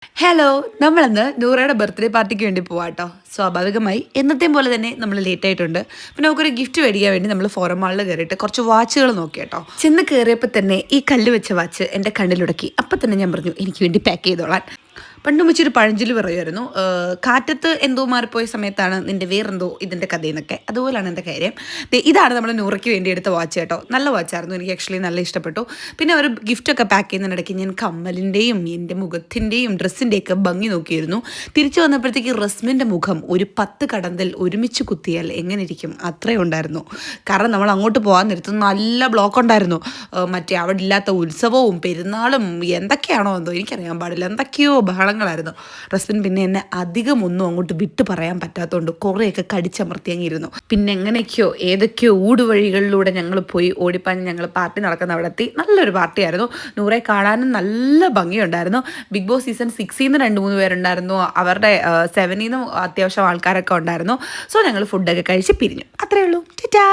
Hello, നമ്മളിന്ന് നൂറയുടെ birthday പാർട്ടിക്ക് വേണ്ടി പോവാട്ടോ. സ്വാഭാവികമായി എന്നത്തെയും പോലെ തന്നെ നമ്മൾ ലേറ്റ് ആയിട്ടുണ്ട്. പിന്നെ നമുക്കൊരു ഗിഫ്റ്റ് മേടിക്കാൻ വേണ്ടി നമ്മൾ ഫോറം മാളിൽ കയറിയിട്ട് കുറച്ച് വാച്ചുകൾ നോക്കി കേട്ടോ. ചെന്ന് കയറിയപ്പോൾ തന്നെ ഈ കല്ല് വെച്ച വാച്ച് എൻ്റെ കണ്ണിലുടക്കി. അപ്പം തന്നെ ഞാൻ പറഞ്ഞു എനിക്ക് വേണ്ടി പാക്ക് ചെയ്തോളാൻ. പണ്ട് വെച്ചൊരു പഴഞ്ചൊല്ലി പറയുമായിരുന്നു, കാറ്റത്ത് എന്തോ മാറിപ്പോയ സമയത്താണ് നിൻ്റെ വേറെന്തോ ഇതിൻ്റെ കഥയെന്നൊക്കെ. അതുപോലെയാണ് എൻ്റെ കാര്യം. ഇതാണ് നമ്മൾ നൂറയ്ക്ക് വേണ്ടി എടുത്ത വാച്ച് കേട്ടോ. നല്ല വാച്ചായിരുന്നു, എനിക്ക് ആക്ച്വലി നല്ല ഇഷ്ടപ്പെട്ടു. പിന്നെ ഒരു ഗിഫ്റ്റൊക്കെ പാക്ക് ചെയ്യുന്നതിനിടയ്ക്ക് ഞാൻ കമ്മലിൻ്റെയും എൻ്റെ മുഖത്തിൻ്റെയും ഡ്രസ്സിൻ്റെയൊക്കെ ഭംഗി നോക്കിയിരുന്നു. തിരിച്ചു വന്നപ്പോഴത്തേക്ക് റസ്മിൻ്റെ മുഖം ഒരു 10 കടന്തൽ ഒരുമിച്ച് കുത്തിയാൽ എങ്ങനെ ഇരിക്കും അത്രയും ഉണ്ടായിരുന്നു. കാരണം നമ്മൾ അങ്ങോട്ട് പോകാൻ നേരത്ത് നല്ല ബ്ലോക്ക് ഉണ്ടായിരുന്നു. മറ്റേ അവിടെ ഇല്ലാത്ത ഉത്സവവും പെരുന്നാളും എന്തൊക്കെയാണോ എന്തോ എനിക്കറിയാൻ പാടില്ല, എന്തൊക്കെയോ ബഹളങ്ങളായിരുന്നു. റസ്മിൻ പിന്നെ എന്നെ അധികം ഒന്നും അങ്ങോട്ട് വിട്ട് പറയാൻ പറ്റാത്തതുകൊണ്ട് കുറേയൊക്കെ കടിച്ചമർത്തിയങ്ങിയിരുന്നു. പിന്നെ എങ്ങനെയൊക്കെയോ ഏതൊക്കെയോ ഊടുവഴികളിലൂടെ ഞങ്ങൾ പോയി ഓടിപ്പാഞ്ഞ് ഞങ്ങൾ പാർട്ടി നടക്കുന്ന അവിടെ എത്തി. നല്ലൊരു പാർട്ടിയായിരുന്നു. നൂറെ കാണാനും നല്ല ഭംഗിയുണ്ടായിരുന്നു. ബിഗ് ബോസ് സീസൺ 6 2-3 പേരുണ്ടായിരുന്നു. അവരുടെ 7 അത്യാവശ്യം ആൾക്കാരൊക്കെ ഉണ്ടായിരുന്നു. സോ ഞങ്ങൾ ഫുഡൊക്കെ കഴിച്ച് പിരിഞ്ഞു. അത്രയേ ഉള്ളൂ. ടാറ്റാ.